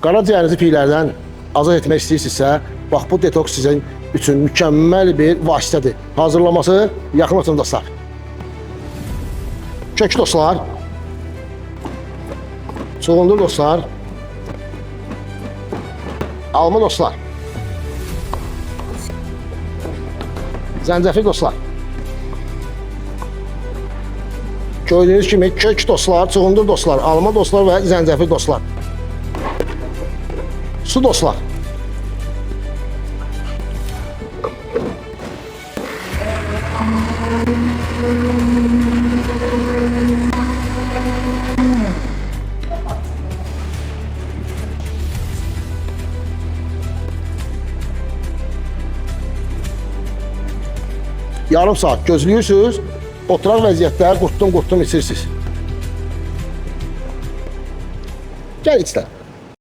Qaraciyərinizi piylərdən azad etmək istəyirsinizsə, bax bu detoks sizin üçün mükəmməl bir vasitədir. Hazırlaması yaxın olsun dostlar. Kök dostlar. Soğundur dostlar. Alma dostlar. Zəncəfil dostlar. Gördüyünüz kimi kök dostlar, çuğundur dostlar, alma dostlar və zəncəfil dostlar. Su dostlar. Yarım saat gözləyirsiniz, oturaq vəziyyətdə qurtdum içirsiniz. Gəl içdən.